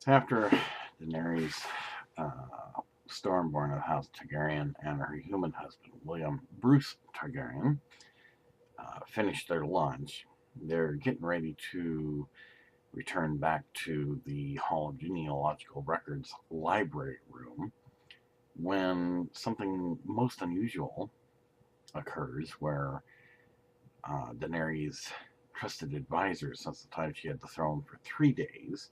After Daenerys, Stormborn of House Targaryen, and her human husband, William Bruce Targaryen, finished their lunch, they're getting ready to return back to the Hall of Genealogical Records library room when something most unusual occurs where Daenerys' trusted advisor, since the time she had the throne for 3 days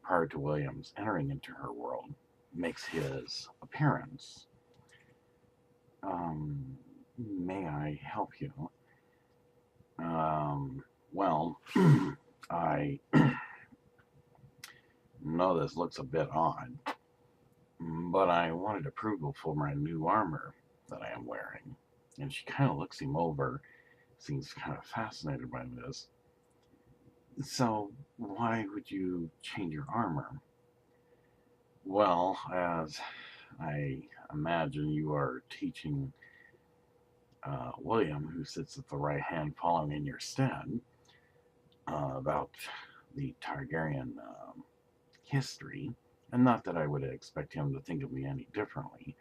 prior to William's entering into her world, makes his appearance. May I help you? Well, I know this looks a bit odd, but I wanted approval for my new armor that I am wearing. And she kind of looks him over, seems kind of fascinated by this. So, why would you change your armor? Well, as I imagine you are teaching William, who sits at the right hand following in your stead, about the Targaryen history. And not that I would expect him to think of me any differently.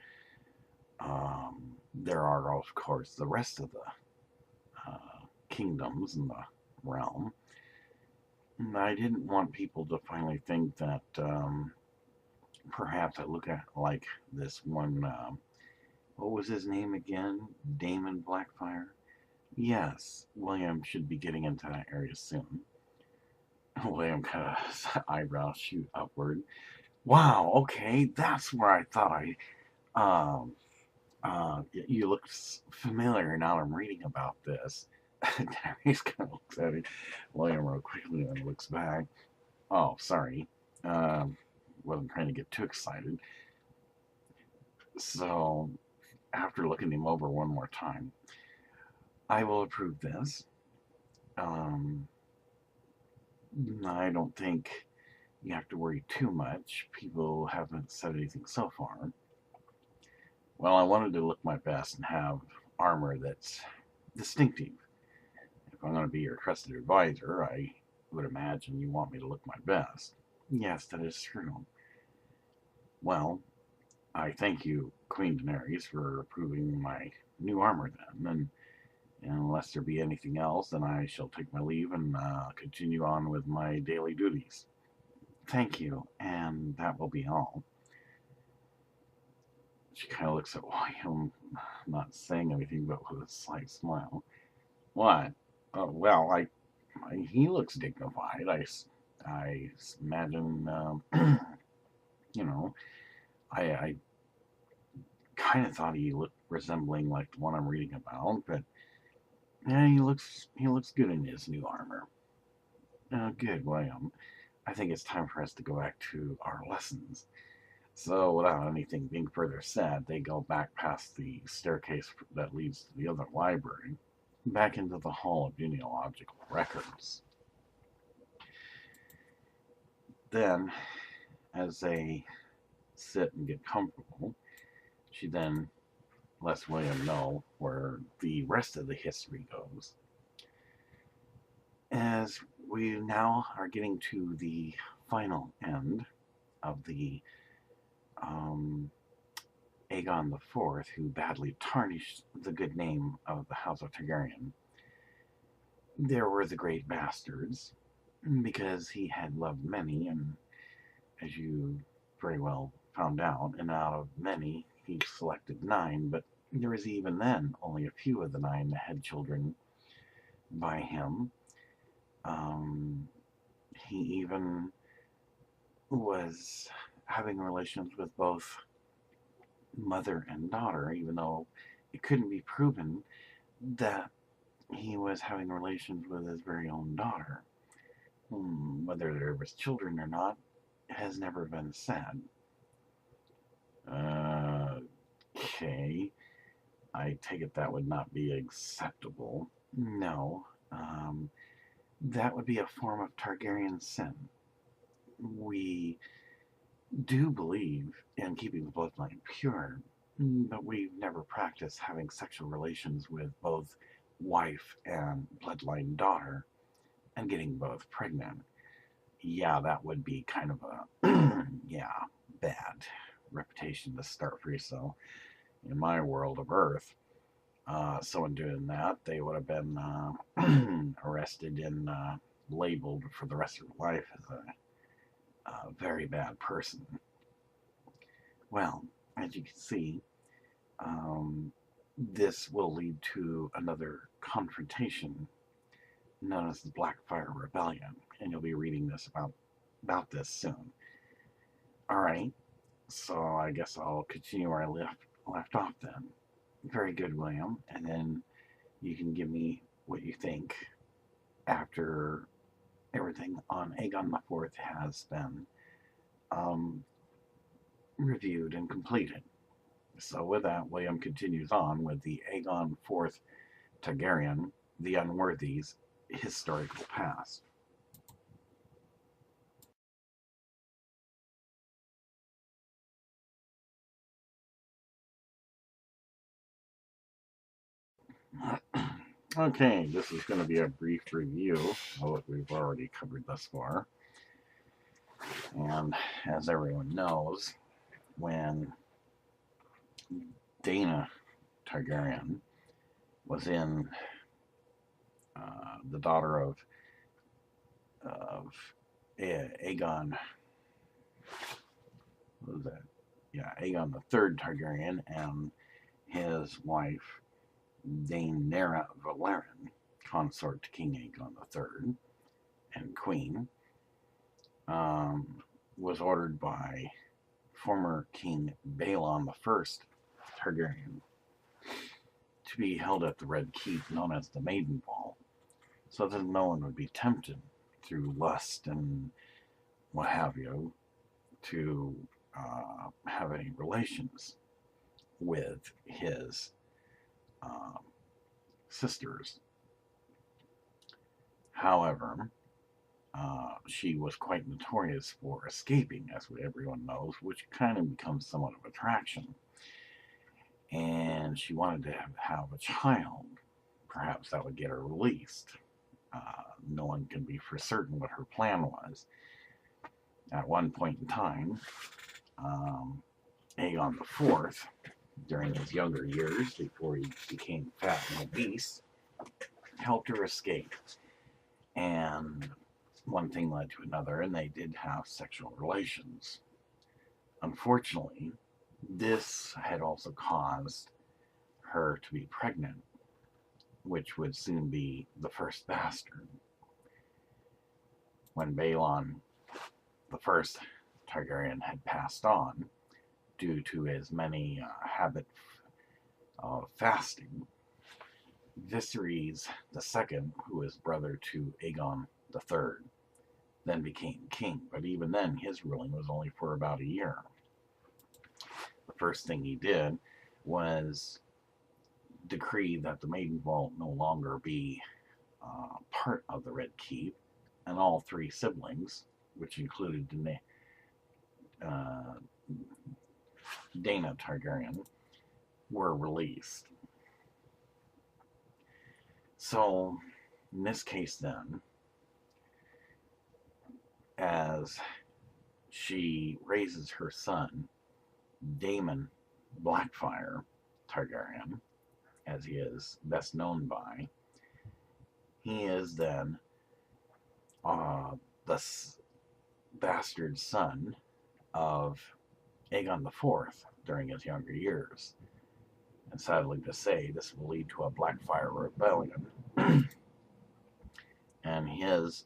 There are, of course, the rest of the kingdoms in the realm. And I didn't want people to finally think that perhaps I look at like this one. What was his name again? Daemon Blackfyre? Yes, William should be getting into that area soon. William kind of eyebrows shoot upward. Wow, okay, that's where I thought um, you look familiar now I'm reading about this. Darius kind of looks at it. William real quickly and looks back. Oh, sorry. Wasn't trying to get too excited. So, after looking him over one more time, I will approve this. Um, I don't think you have to worry too much. People haven't said anything so far. Well, I wanted to look my best and have armor that's distinctive. If I'm going to be your trusted advisor, I would imagine you want me to look my best. Yes, that is true. Well, I thank you, Queen Daenerys, for approving my new armor then, and unless there be anything else, then I shall take my leave and continue on with my daily duties. Thank you, and that will be all. She kind of looks at William, not saying anything, but with a slight smile. What? Oh, well, he looks dignified. I imagine, you know, I kind of thought he looked resembling like the one I'm reading about, but yeah, he looks good in his new armor. Good, William. I think it's time for us to go back to our lessons. So, without anything being further said, they go back past the staircase that leads to the other library, back into the Hall of Genealogical Records. Then, as they sit and get comfortable, she then lets William know where the rest of the history goes. As we now are getting to the final end of the Aegon IV, who badly tarnished the good name of the House of Targaryen. There were the great bastards, because he had loved many, and as you very well found out, and out of many, he selected 9, but there was even then only a few of the 9 that had children by him. He even was having relations with both mother and daughter, even though it couldn't be proven that he was having relations with his very own daughter. Whether there was children or not has never been said. Okay. I take it that would not be acceptable. No. That would be a form of Targaryen sin. We do believe in keeping the bloodline pure, but we've never practiced having sexual relations with both wife and bloodline daughter and getting both pregnant. yeah, that would be kind of a, yeah, bad reputation to start for yourself in my world of Earth. Someone doing that, they would have been arrested and labeled for the rest of their life as a very bad person. Well, as you can see, this will lead to another confrontation known as the Blackfyre Rebellion, and you'll be reading this about this soon. All right, so I guess I'll continue where I left off then. Very good, William. And then you can give me what you think after everything on Aegon IV has been reviewed and completed. So with that, William continues on with the Aegon IV Targaryen, the Unworthy's historical past. Okay, this is going to be a brief review of what we've already covered thus far. And as everyone knows, when Daeron Targaryen was in the daughter of Aegon, what was that? Yeah, Aegon the III Targaryen and his wife Daenerys Valerian, consort to King Aegon III and Queen, was ordered by former King Balon I Targaryen to be held at the Red Keep known as the Maiden Ball, so that no one would be tempted through lust and what have you to have any relations with his sisters. However, she was quite notorious for escaping, as everyone knows, which kind of becomes somewhat of attraction. And she wanted to have a child. Perhaps that would get her released. No one can be for certain what her plan was. At one point in time, Aegon IV, during his younger years, before he became fat and obese, helped her escape. And one thing led to another, and they did have sexual relations. Unfortunately, this had also caused her to be pregnant, which would soon be the first bastard. When Balon the First Targaryen had passed on due to his many habit of fasting, Viserys II, who is brother to Aegon III, then became king, but even then his ruling was only for about a year. The first thing he did was decree that the Maiden Vault no longer be part of the Red Keep, and all three siblings, which included Daenerys Targaryen, were released. So, in this case then, as she raises her son, Daemon Blackfyre Targaryen, as he is best known by, he is then the bastard son of Aegon IV during his younger years. And sadly to say, this will lead to a Blackfyre Rebellion. And his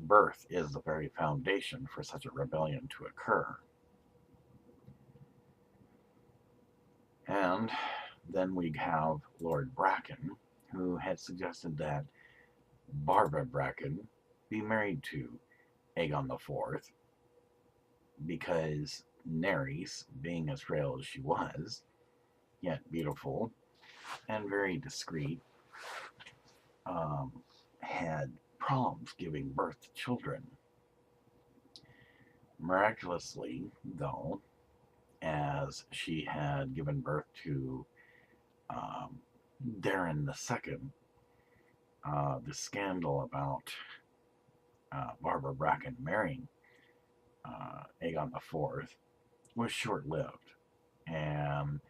birth is the very foundation for such a rebellion to occur. And then we have Lord Bracken, who had suggested that Barbara Bracken be married to Aegon IV, because Nerys, being as frail as she was, yet beautiful and very discreet, had problems giving birth to children. Miraculously, though, as she had given birth to Daeron II, the scandal about Barbara Bracken marrying Aegon IV was short-lived, and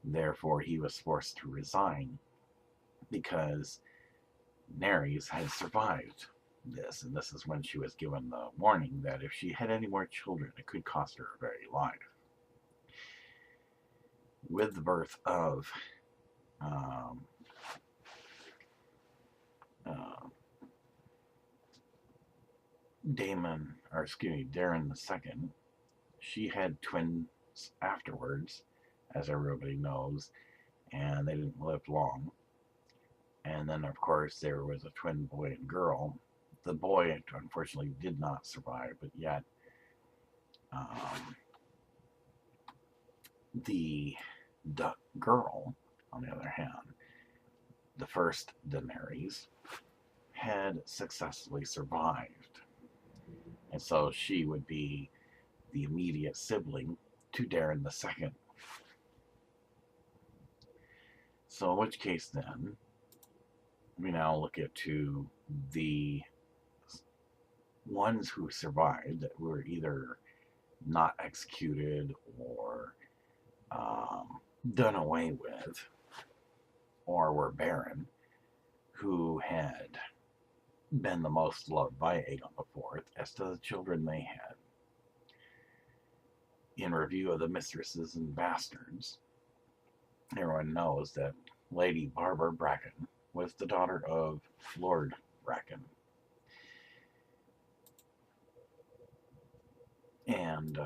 therefore he was forced to resign because Nerys had survived this, and this is when she was given the warning that if she had any more children, it could cost her her very life. With the birth of Daeron II, she had twins afterwards, as everybody knows, and they didn't live long. And then, of course, there was a twin boy and girl. The boy, unfortunately, did not survive, but yet the girl, on the other hand, the first Daenerys, had successfully survived. And so she would be the immediate sibling to Daeron II. So in which case then, we now look at the ones who survived that were either not executed or done away with, or were barren, who had been the most loved by Aegon IV as to the children they had. In review of the mistresses and bastards, everyone knows that Lady Barbara Bracken was the daughter of Lord Bracken. And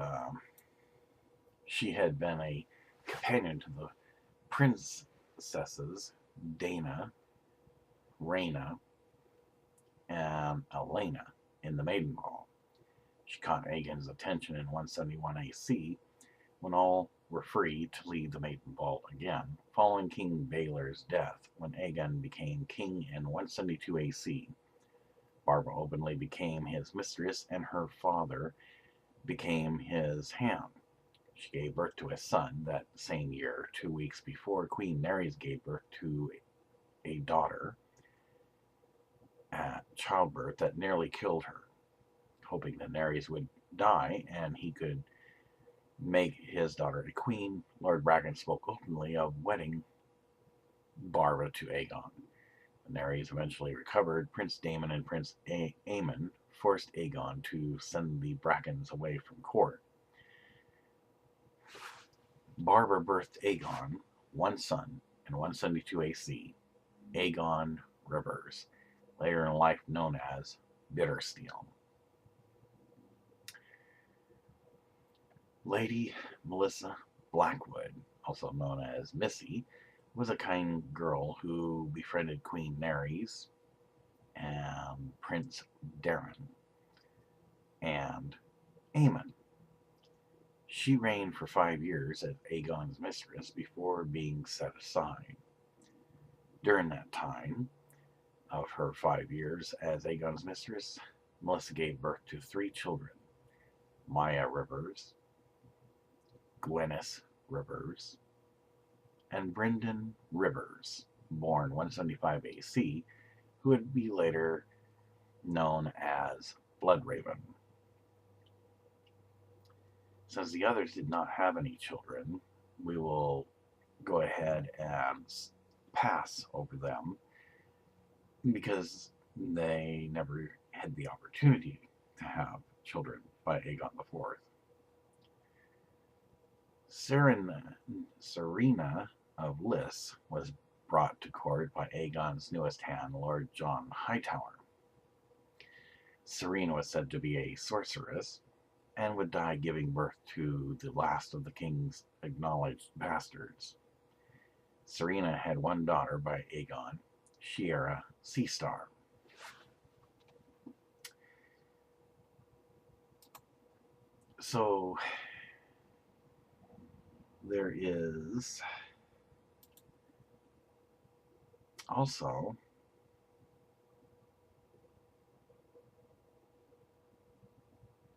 she had been a companion to the princesses Dana, Rhaena, and Elena in the Maiden Ball. She caught Aegon's attention in 171 AC when all were free to lead the Maiden Ball again, following King Baelor's death when Aegon became king in 172 AC. Barbara openly became his mistress, and her father became his hand. She gave birth to a son that same year, 2 weeks before Queen Nerys gave birth to a daughter at childbirth that nearly killed her. Hoping that Nerys would die and he could make his daughter a queen, Lord Bracken spoke openly of wedding Barbara to Aegon. When Nerys eventually recovered, Prince Daemon and Prince Aemon forced Aegon to send the Brackens away from court. Barbara birthed Aegon one son in 172 AC, Aegon Rivers, later in life known as Bittersteel. Lady Melissa Blackwood, also known as Missy, was a kind girl who befriended Queen Nerys and Prince Daeron and Aemon. She reigned for 5 years as Aegon's mistress before being set aside. During that time of her 5 years as Aegon's mistress, Melissa gave birth to 3 children: Maya Rivers, Gwenys Rivers, and Brynden Rivers, born 175 AC, who would be later known as Bloodraven. Since the others did not have any children, we will go ahead and pass over them because they never had the opportunity to have children by Aegon IV. Serena of Lys was brought to court by Aegon's newest hand, Lord John Hightower. Serena was said to be a sorceress and would die giving birth to the last of the king's acknowledged bastards. Serena had one daughter by Aegon, Shiera Seastar. So there is also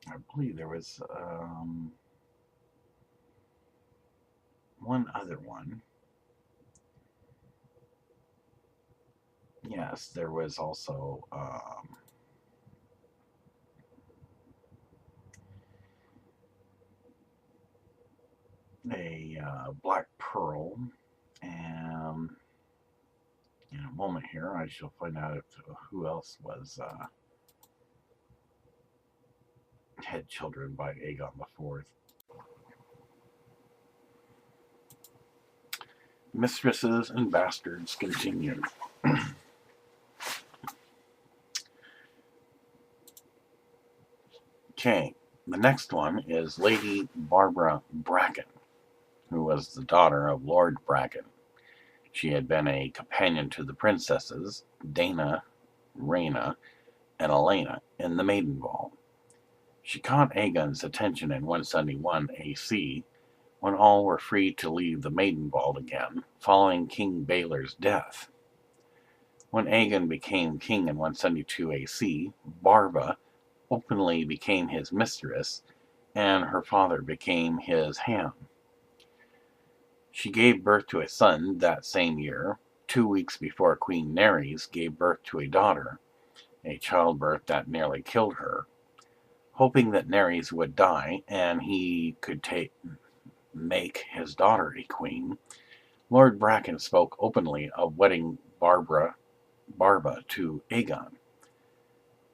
I believe there was one other one. Yes, there was also a black pearl, and in a moment here I shall find out who else was had children by Aegon IV. Mistresses and bastards continued. Okay, the next one is Lady Barbara Bracken, who was the daughter of Lord Bracken. She had been a companion to the princesses Dana, Rhaena, and Elena in the Maiden Ball. She caught Aegon's attention in 171 AC when all were free to leave the Maiden Ball again, following King Baelor's death. When Aegon became king in 172 AC, Barba openly became his mistress, and her father became his hand. She gave birth to a son that same year, 2 weeks before Queen Nerys gave birth to a daughter, a childbirth that nearly killed her. Hoping that Nerys would die and he could make his daughter a queen, Lord Bracken spoke openly of wedding Barba to Aegon.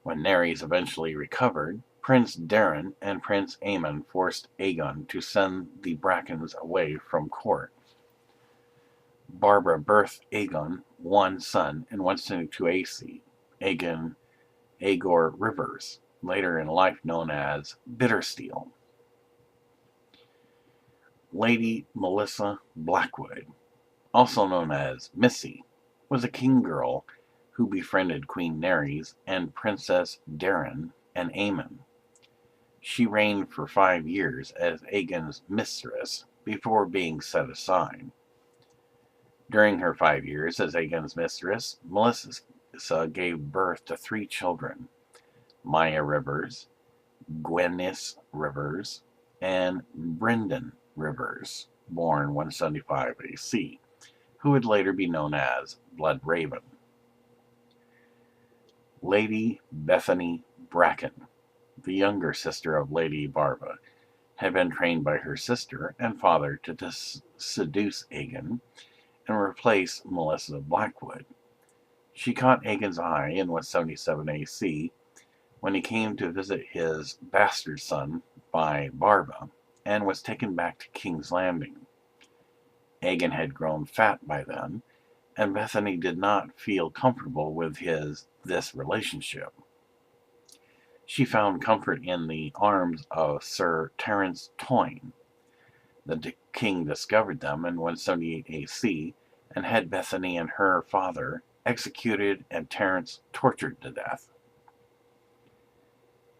When Nerys eventually recovered, Prince Daeron and Prince Aemon forced Aegon to send the Brackens away from court. Barbara birthed Aegon one son in 172 AC, Aegor Rivers, later in life known as Bittersteel. Lady Melissa Blackwood, also known as Missy, was a king girl who befriended Queen Nerys and Princess Daeron and Aemon. She reigned for 5 years as Aegon's mistress before being set aside. During her 5 years as Aegon's mistress, Melissa gave birth to 3 children: Maya Rivers, Gwynnis Rivers, and Brynden Rivers, born 175 AC, who would later be known as Bloodraven. Lady Bethany Bracken, the younger sister of Lady Barba, had been trained by her sister and father to seduce Aegon and replace Melissa Blackwood. She caught Aegon's eye in 177 AC when he came to visit his bastard son by Barba and was taken back to King's Landing. Aegon had grown fat by then, and Bethany did not feel comfortable with this relationship. She found comfort in the arms of Sir Terence Toyne. The king discovered them in 178 AC and had Bethany and her father executed and Terence tortured to death.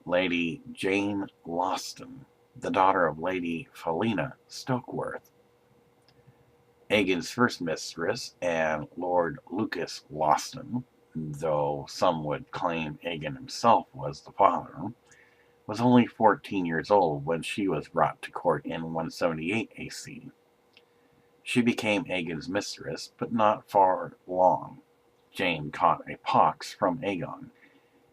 Lady Jane Lawston, the daughter of Lady Felina Stokeworth, Aegon's first mistress, and Lord Lucas Lawston, though some would claim Aegon himself was the father, was only 14 years old when she was brought to court in 178 AC. She became Aegon's mistress, but not for long. Jane caught a pox from Aegon,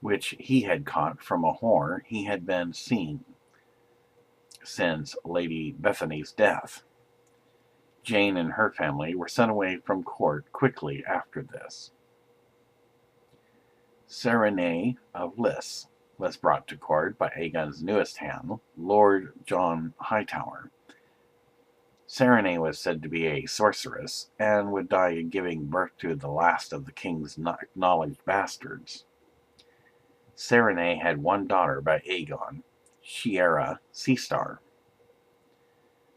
which he had caught from a whore he had been seeing since Lady Bethany's death. Jane and her family were sent away from court quickly after this. Serene of Lys was brought to court by Aegon's newest hand, Lord John Hightower. Serene was said to be a sorceress and would die giving birth to the last of the king's acknowledged bastards. Serene had one daughter by Aegon, Shiera Seastar.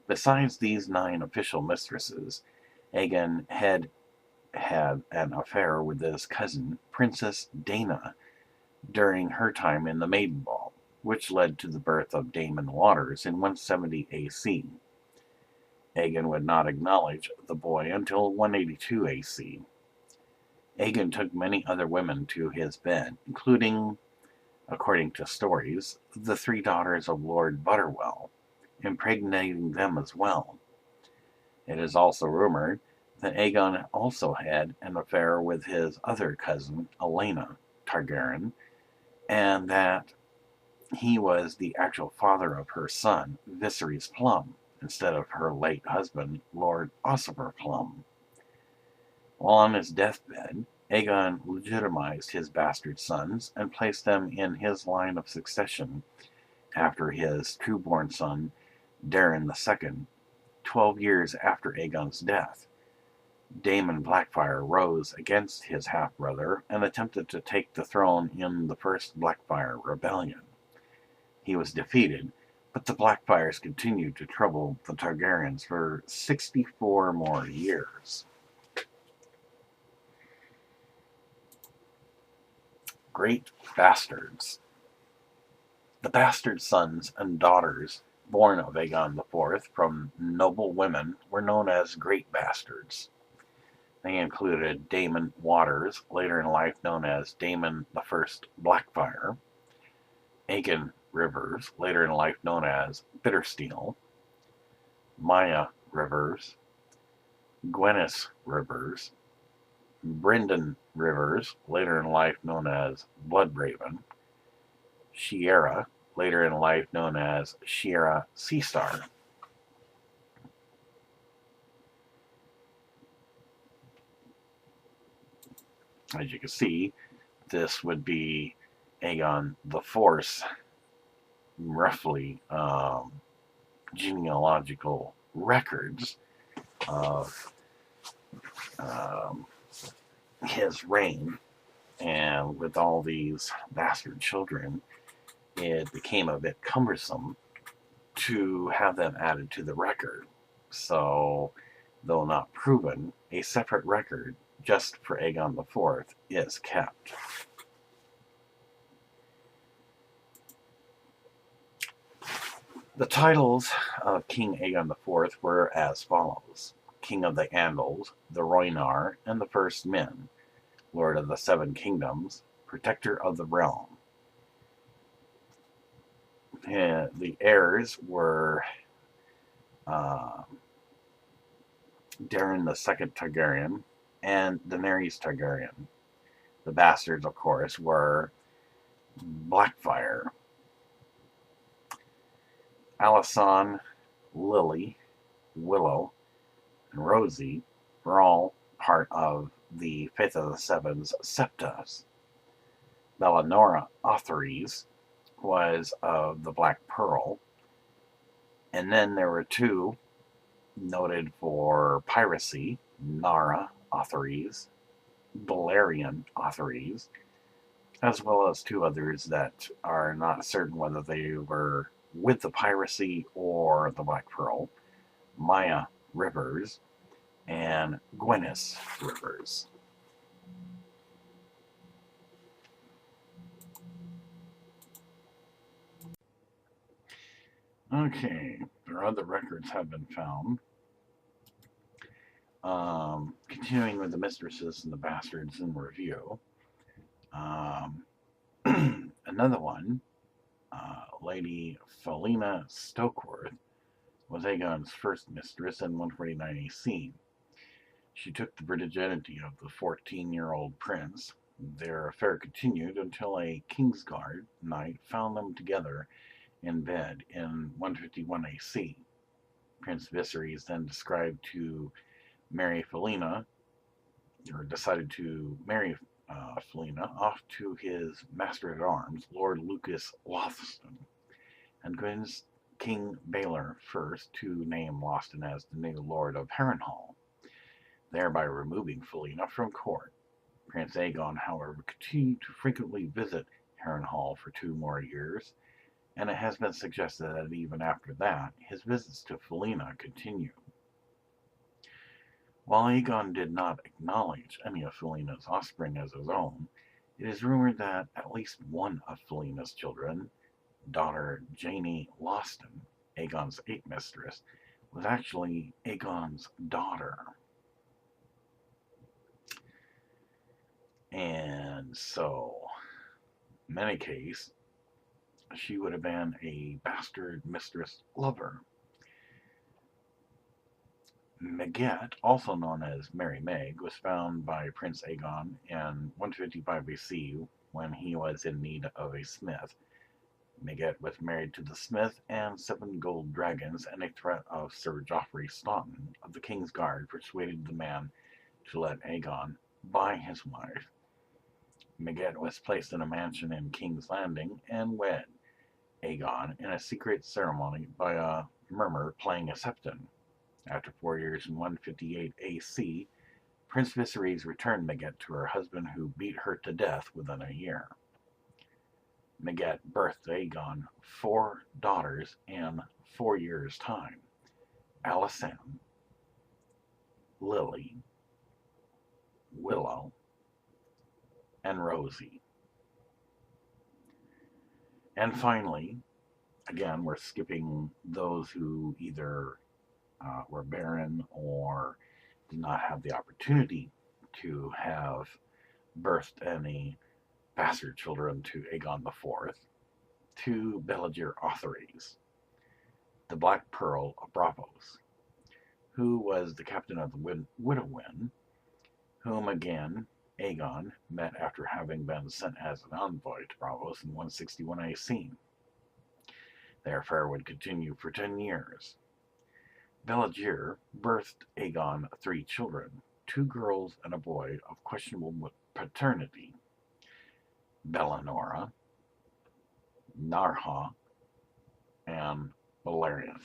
Besides these 9 official mistresses, Aegon had an affair with his cousin, Princess Dana, during her time in the Maiden Ball, which led to the birth of Daemon Waters in 170 AC. Aegon would not acknowledge the boy until 182 AC. Aegon took many other women to his bed, including, according to stories, the 3 daughters of Lord Butterwell, impregnating them as well. It is also rumored that Aegon also had an affair with his other cousin, Elena Targaryen, and that he was the actual father of her son, Viserys Plum, instead of her late husband, Lord Ossiferplum. While on his deathbed, Aegon legitimized his bastard sons and placed them in his line of succession after his true-born son, Daeron II, 12 years after Aegon's death. Daemon Blackfyre rose against his half-brother and attempted to take the throne in the First Blackfyre Rebellion. He was defeated, but the Blackfyres continued to trouble the Targaryens for 64 more years. Great bastards. The bastard sons and daughters born of Aegon IV from noble women were known as great bastards. They included Daemon Waters, later in life known as Daemon I Blackfyre, Aegon Rivers, later in life known as Bittersteel, Maya Rivers, Gwyneth Rivers, Brynden Rivers, later in life known as Bloodraven, Shiera, later in life known as Shiera Seastar. As you can see, this would be Aegon the Fourth's roughly genealogical records of his reign. And with all these bastard children, it became a bit cumbersome to have them added to the record. So, though not proven, a separate record just for Aegon IV is kept. The titles of King Aegon IV were as follows: King of the Andals, the Rhoynar, and the First Men, Lord of the Seven Kingdoms, Protector of the Realm. The heirs were Daeron II Targaryen and Daenerys Targaryen. The bastards, of course, were Blackfyre, Alysanne, Lily, Willow, and Rosie were all part of the Fifth of the Seven's septas. Bellanora Otherys was of the Black Pearl, and then there were two noted for piracy, Nara Otherys, Balerion Otherys, as well as two others that are not certain whether they were with the piracy or the Black Pearl, Maya Rivers and Gwyneth Rivers. Okay, their other records have been found. Continuing with the mistresses and the bastards in review. Another one, Lady Felina Stokeworth, was Aegon's first mistress in 149 AC. She took the virginity of the 14-year-old prince. Their affair continued until a Kingsguard knight found them together in bed in 151 AC. Prince Viserys then decided to marry Felina off to his master-at-arms, Lord Lucas Lothston, and convinced King Baelor I to name Lothston as the new Lord of Harrenhal, thereby removing Felina from court. Prince Aegon, however, continued to frequently visit Harrenhal for 2 more years, and it has been suggested that even after that, his visits to Felina continued. While Aegon did not acknowledge any of Felina's offspring as his own, it is rumored that at least one of Felina's children, daughter Janie Lothston, Aegon's 8th mistress, was actually Aegon's daughter. And so, in any case, she would have been a bastard mistress lover. Megette, also known as Mary Meg, was found by Prince Aegon in 155 BC when he was in need of a smith. Megat was married to the smith and 7 gold dragons, and a threat of Sir Joffrey Staunton of the King's Guard persuaded the man to let Aegon buy his wife. Megat was placed in a mansion in King's Landing and wed Aegon in a secret ceremony by a murmur playing a septon. After 4 years in 158 AC, Prince Viserys returned Megat to her husband, who beat her to death within a year. Megat birthed Aegon 4 daughters in 4 years' time: Alysanne, Lily, Willow, and Rosie. And finally, again, we're skipping those who either were barren or did not have the opportunity to have birthed any bastard children to Aegon IV, to Belliger Otherys, the Black Pearl of Braavos, who was the captain of the Widowin, whom again Aegon met after having been sent as an envoy to Braavos in 161 AC. Their affair would continue for 10 years. Belliger birthed Aegon 3 children, 2 girls and a boy of questionable paternity: Bellanora, Narha, and Balerion.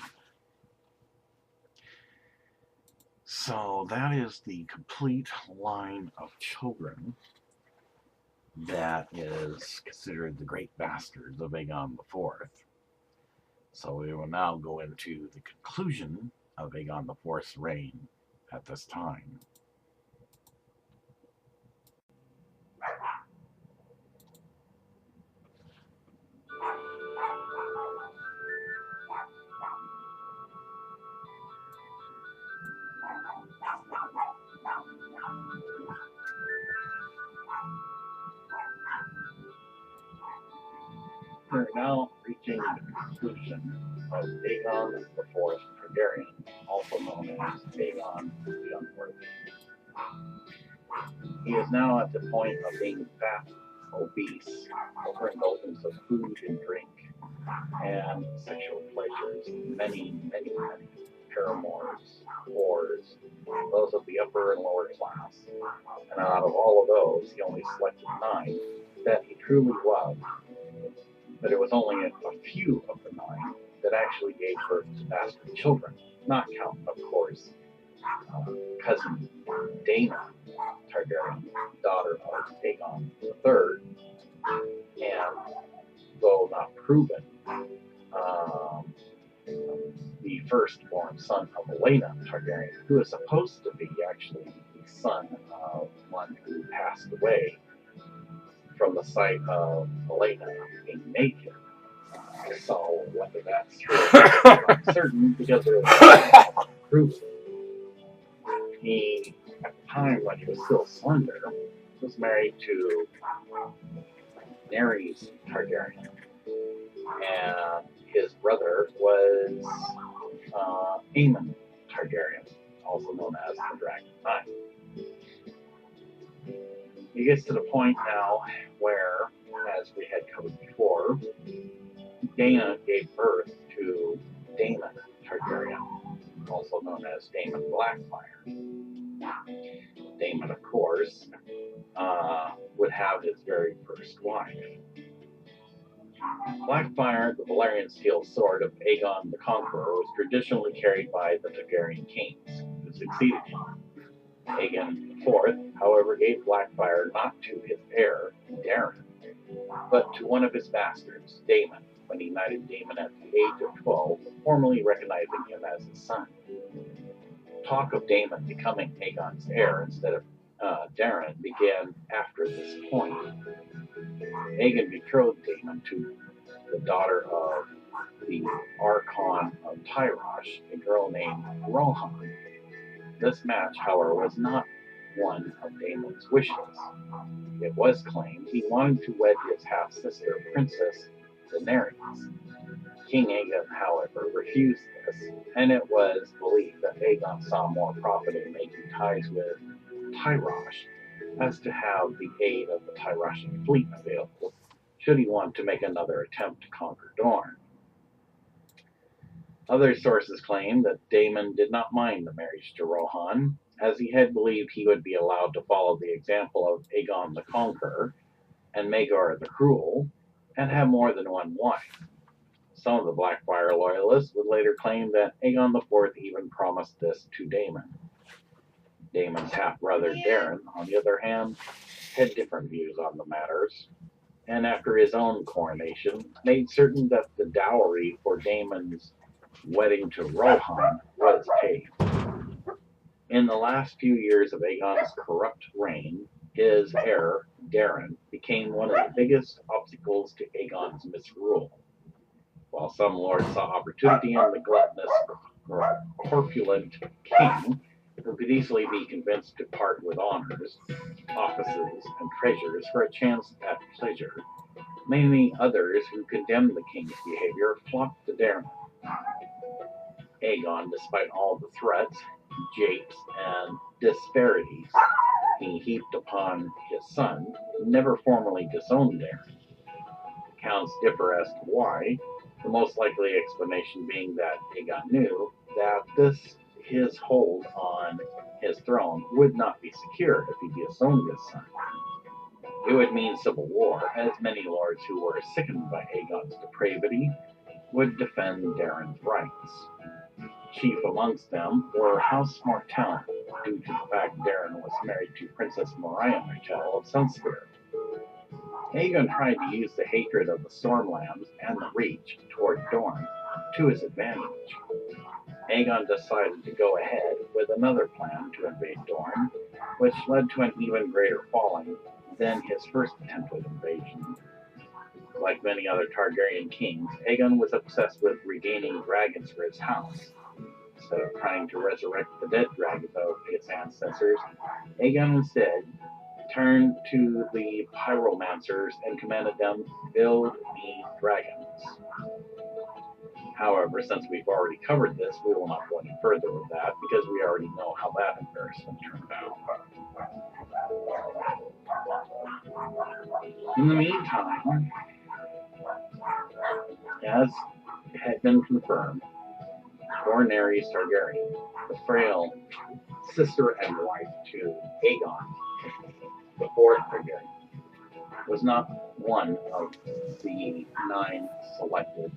So that is the complete line of children that is considered the great bastards of Aegon IV. So we will now go into the conclusion of Aegon IV's reign at this time. We're now reaching the conclusion of Aegon IV Targaryen, also known as Aegon the Unworthy. He is now at the point of being fat, obese, overindulgence of food and drink, and sexual pleasures, many paramours, whores, those of the upper and lower class. And out of all of those, he only selected 9 that he truly loved. But it was only a few of the 9 that actually gave birth to bastard children, not count, of course, cousin Daeron Targaryen, daughter of Aegon III, and though not proven, the firstborn son of Olenna Targaryen, who is supposed to be actually the son of one who passed away from the sight of Olenna being naked. So whether that's true, I'm uncertain, because there was proof. He, at the time when he was still slender, was married to Daeron Targaryen, and his brother was Aemon Targaryen, also known as the Dragon Knight. He gets to the point now where, as we had covered before, Dana gave birth to Daemon Targaryen, also known as Daemon Blackfyre. Daemon, of course, would have his very first wife. Blackfyre, the Valyrian steel sword of Aegon the Conqueror, was traditionally carried by the Targaryen kings who succeeded him. Aegon IV, however, gave Blackfyre not to his heir, Daeron, but to one of his bastards, Daemon, when he knighted Daemon at the age of 12, formally recognizing him as his son. Talk of Daemon becoming Aegon's heir instead of Daeron began after this point. Aegon betrothed Daemon to the daughter of the Archon of Tyrosh, a girl named Rohan. This match, however, was not one of Daemon's wishes. It was claimed he wanted to wed his half-sister, Princess Daenerys. King Aegon, however, refused this, and it was believed that Aegon saw more profit in making ties with Tyrosh as to have the aid of the Tyroshian fleet available should he want to make another attempt to conquer Dorne. Other sources claim that Daemon did not mind the marriage to Rohan, as he had believed he would be allowed to follow the example of Aegon the Conqueror and Maegor the Cruel, and have more than one wife. Some of the Blackfyre loyalists would later claim that Aegon IV even promised this to Daemon. Daemon's half-brother Daeron, on the other hand, had different views on the matters, and after his own coronation, made certain that the dowry for Daemon's wedding to Rohan was paid. In the last few years of Aegon's corrupt reign, his heir, Daeron, became one of the biggest obstacles to Aegon's misrule. While some lords saw opportunity in the gluttonous, corpulent king, who could easily be convinced to part with honors, offices, and treasures for a chance at pleasure, many others who condemned the king's behavior flocked to Daeron. Aegon, despite all the threats, japes, and disparities he heaped upon his son, never formally disowned Daeron. Accounts differ as to why, the most likely explanation being that Aegon knew that his hold on his throne would not be secure if he disowned his son. It would mean civil war, as many lords who were sickened by Aegon's depravity would defend Daeron's rights. Chief amongst them were House Martell, due to the fact Daeron was married to Princess Mariah Martell of Sunspear. Aegon tried to use the hatred of the Stormlands and the Reach toward Dorne to his advantage. Aegon decided to go ahead with another plan to invade Dorne, which led to an even greater falling than his first attempted invasion. Like many other Targaryen kings, Aegon was obsessed with regaining dragons for his house. Instead of trying to resurrect the dead dragons of its ancestors, Aegon instead turned to the pyromancers and commanded them, "Build me dragons." However, since we've already covered this, we will not go any further with that, because we already know how that embarrassment turned out. In the meantime, as had been confirmed, Daenerys Targaryen, the frail sister and wife to Aegon IV Targaryen, was not one of the 9 selected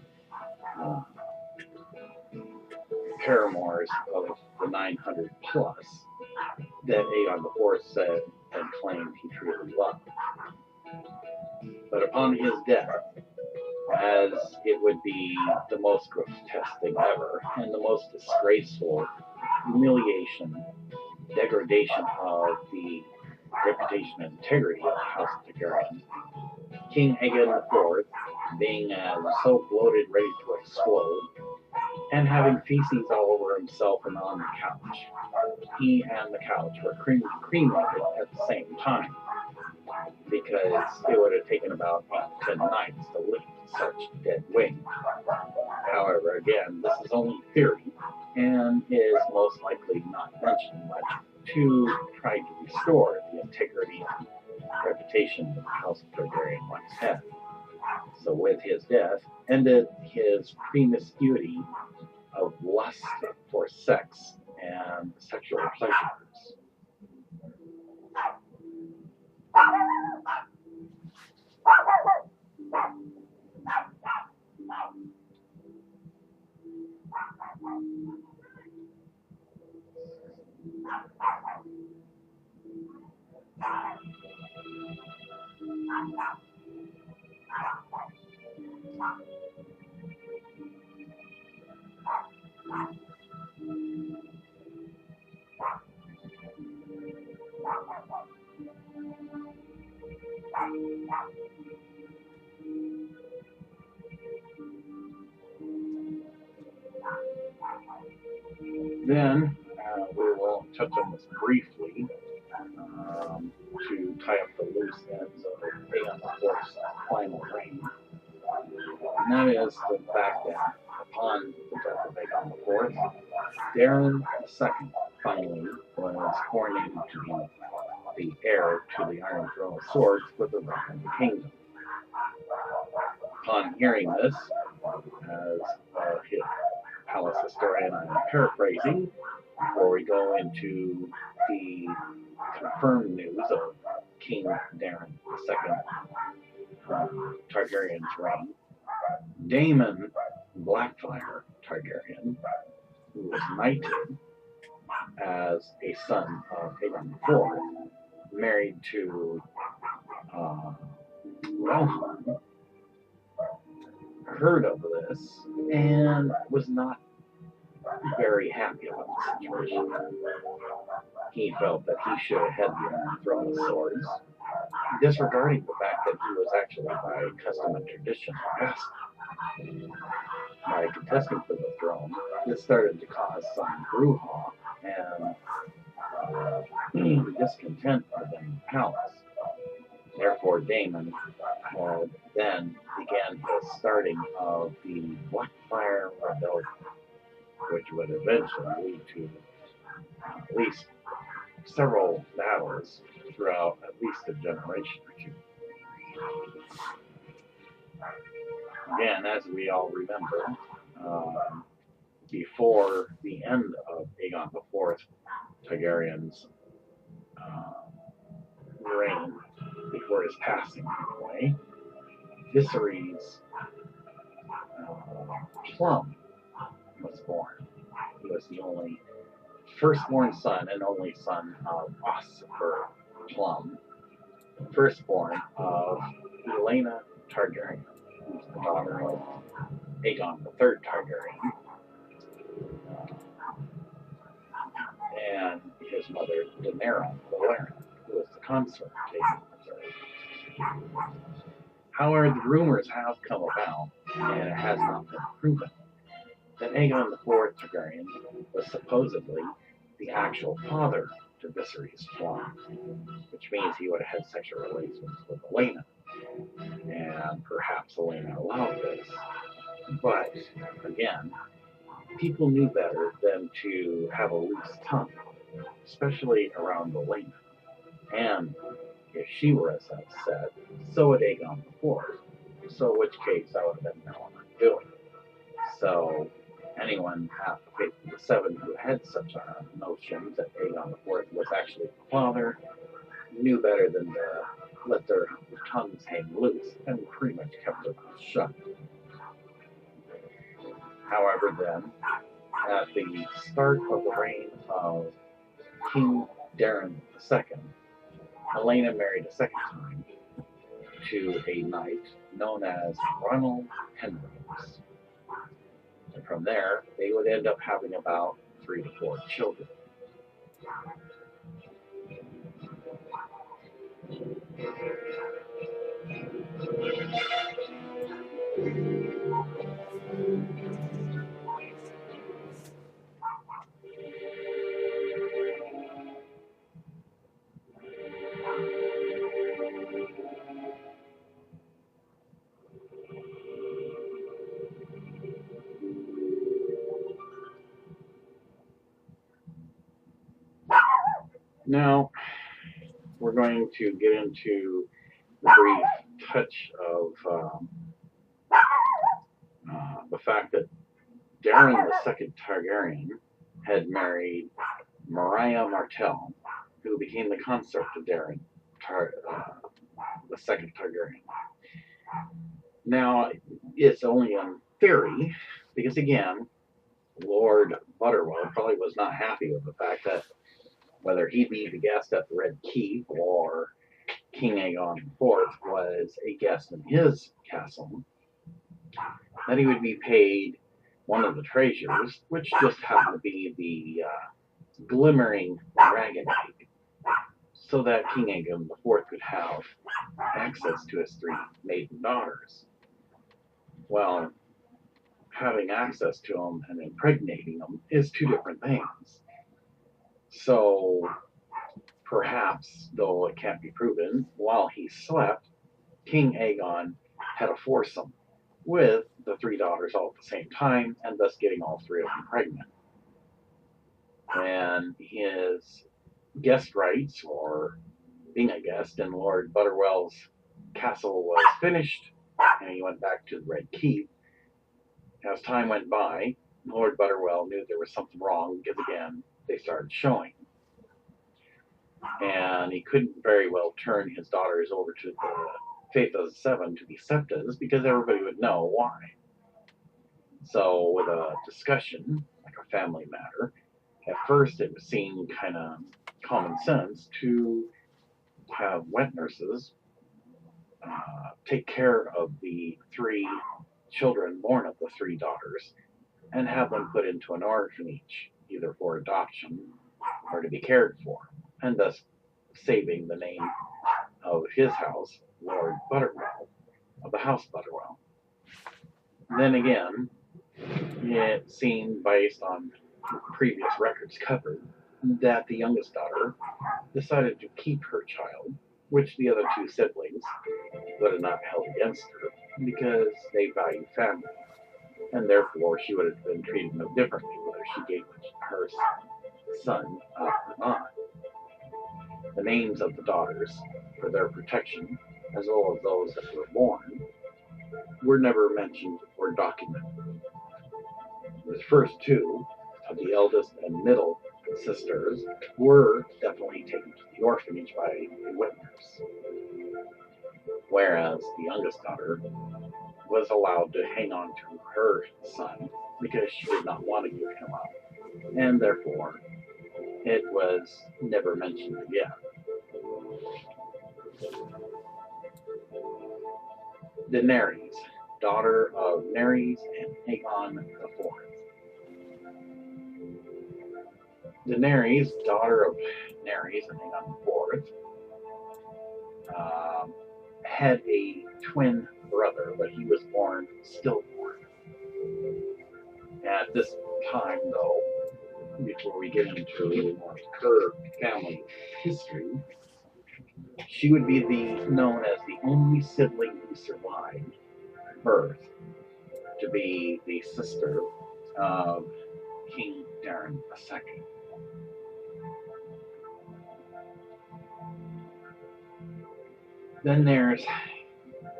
paramours of the 900 plus that Aegon IV said and claimed he truly loved. But upon his death, as it would be the most grotesque thing ever, and the most disgraceful humiliation, degradation of the reputation and integrity of the House of Targaryen, King Aegon IV, being so bloated, ready to explode, and having feces all over himself and on the couch, he and the couch were cremated at the same time, because it would have taken about 10 nights to lift such dead weight. However, again, this is only theory, and is most likely not mentioned much to try to restore the integrity and reputation that the House of Targaryen once had. So with his death, ended his promiscuity of lust for sex and sexual pleasures. Then we will touch on this briefly to tie up the loose ends of Aegon IV's final reign. And that is the fact that upon the death of Aegon IV, Daeron II finally was coronated to be the heir to the Iron Throne of Swords for the rest of the kingdom. Upon hearing this, as his palace historian, I'm paraphrasing, before we go into the confirmed news of King Daeron II Targaryen's reign, Daemon Blackfyre Targaryen, who was knighted as a son of Aegon IV, married to Rohan, heard of this and was not very happy about the situation. He felt that he should have had the Iron Throne of Swords, disregarding the fact that he was actually, by custom and tradition, asked. By contesting for the throne, this started to cause some brouhaha and discontent within the palace. Therefore, Daemon had then began his starting of the Blackfyre Rebellion, which would eventually lead to at least several battles throughout at least a generation or two. Again, as we all remember, before the end of Aegon IV Targaryen's reign, before his passing anyway, Viserys Plum was born. He was the only firstborn son and only son of Osfer Plum, firstborn of Elena Targaryen, who's the daughter of Aegon III Targaryen, and his mother Daeron who was the consort of Aegon III. However, the rumors have come about, and it has not been proven, that Aegon IV Targaryen was supposedly the actual father to Viserys Plum, which means he would have had sexual relations with Elena, and perhaps Elena allowed this. But again, people knew better than to have a loose tongue, especially around Elena. And if she were as upset, so would Aegon IV. So in which case I would have been no one doing it. So anyone half the faith of the seven who had such notions that Aegon IV was actually the father knew better than to let their tongues hang loose and pretty much kept their mouths shut. However, then, at the start of the reign of King Daeron II, Elena married a second time to a knight known as Ronald Penrose. And from there, they would end up having about 3 to 4 children. Now, we're going to get into the brief touch of the fact that Daeron II Targaryen had married Maria Martell, who became the consort to Daeron II Targaryen. Now, it's only in theory, because again, Lord Butterwell probably was not happy with the fact that whether he be the guest at the Red Keep or King Aegon IV was a guest in his castle, that he would be paid one of the treasures, which just happened to be the glimmering dragon egg, so that King Aegon IV could have access to his 3 maiden daughters. Well, having access to them and impregnating them is 2 different things. So, perhaps, though it can't be proven, while he slept, King Aegon had a foursome with the 3 daughters all at the same time, and thus getting all 3 of them pregnant. And his guest rights, or being a guest in Lord Butterwell's castle, was finished, and he went back to the Red Keep. As time went by, Lord Butterwell knew there was something wrong because, again, they started showing. And he couldn't very well turn his daughters over to the Faith of the Seven to be septas because everybody would know why. So, with a discussion, like a family matter, at first it seemed kind of common sense to have wet nurses take care of the 3 children born of the 3 daughters and have them put into an orphanage, either for adoption or to be cared for, and thus saving the name of his house, Lord Butterwell, of the House Butterwell. Then again, it seemed, based on previous records covered, that the youngest daughter decided to keep her child, which the other 2 siblings would have not held against her because they value family, and therefore she would have been treated no differently whether she gave her son up or not. The names of the daughters, for their protection, as well as those that were born, were never mentioned or documented. The first 2 of the eldest and middle sisters were definitely taken to the orphanage by a wet nurse, whereas the youngest daughter was allowed to hang on to her son because she did not want to give him up, and therefore it was never mentioned again. Daenerys, daughter of Nerys and Aegon IV. Daenerys, daughter of Nerys and Aegon IV, had a twin brother, but he was born stillborn. At this time, though, before we get into a little more of her family history, she would be known as the only sibling who survived birth to be the sister of King Daeron II. Then there's,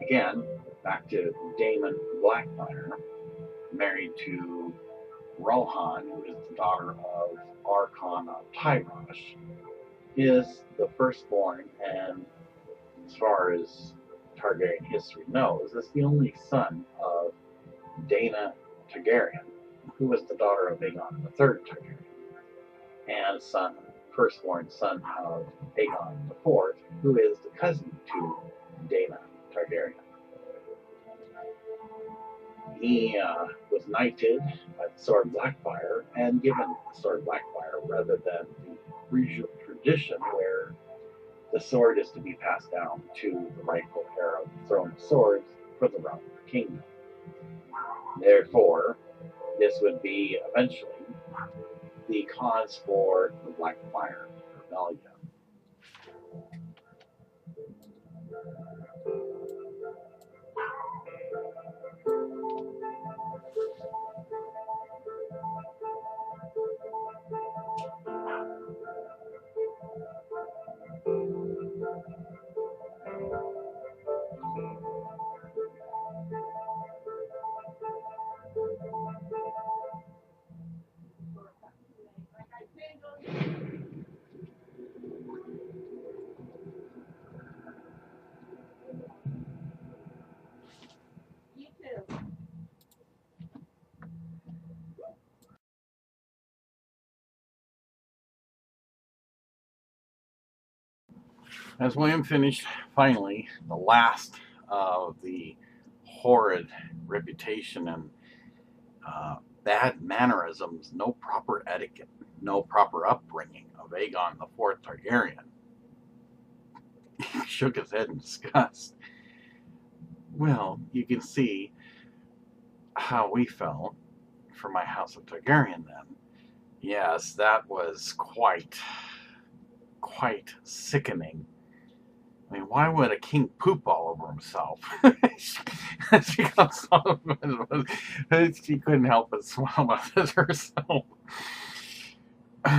again, back to Daemon Blackfyre, married to Rohan, who is the daughter of Archon of Tyrosh, is the firstborn, and as far as Targaryen history knows, is the only son of Daeron Targaryen, who was the daughter of Aegon III Targaryen, and firstborn son of Aegon IV, who is the cousin to Daeron Targaryen. He was knighted by the Sword Blackfyre and given the Sword Blackfyre rather than the regional tradition where the sword is to be passed down to the rightful heir of the Throne of Swords for the realm of the kingdom. Therefore, this would be eventually the cause for the Blackfyre Rebellion. As William finished, finally, the last of the horrid reputation and bad mannerisms, no proper etiquette, no proper upbringing of Aegon IV Targaryen, he shook his head in disgust. Well, you can see how we felt for my House of Targaryen then. Yes, that was quite sickening. I mean, why would a king poop all over himself? She couldn't help but smile about this herself.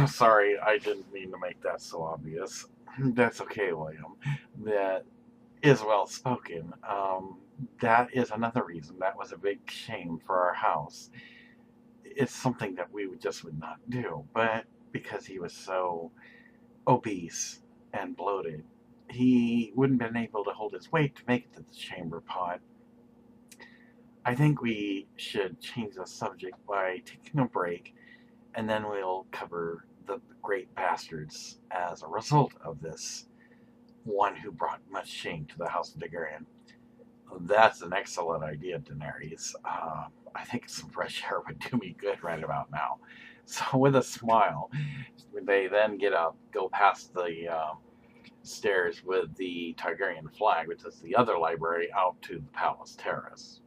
Sorry, I didn't mean to make that so obvious. That's okay, William. That is well spoken. That is another reason that was a big shame for our house. It's something that we would not do, but because he was so obese and bloated, he wouldn't have been able to hold his weight to make it to the chamber pot. I think we should change the subject by taking a break, and then we'll cover the great bastards as a result of this one who brought much shame to the House of Targaryen. That's an excellent idea, Daenerys. I think some fresh air would do me good right about now. So, with a smile, they then get up, go past the stairs with the Targaryen flag, which is the other library, out to the palace terrace.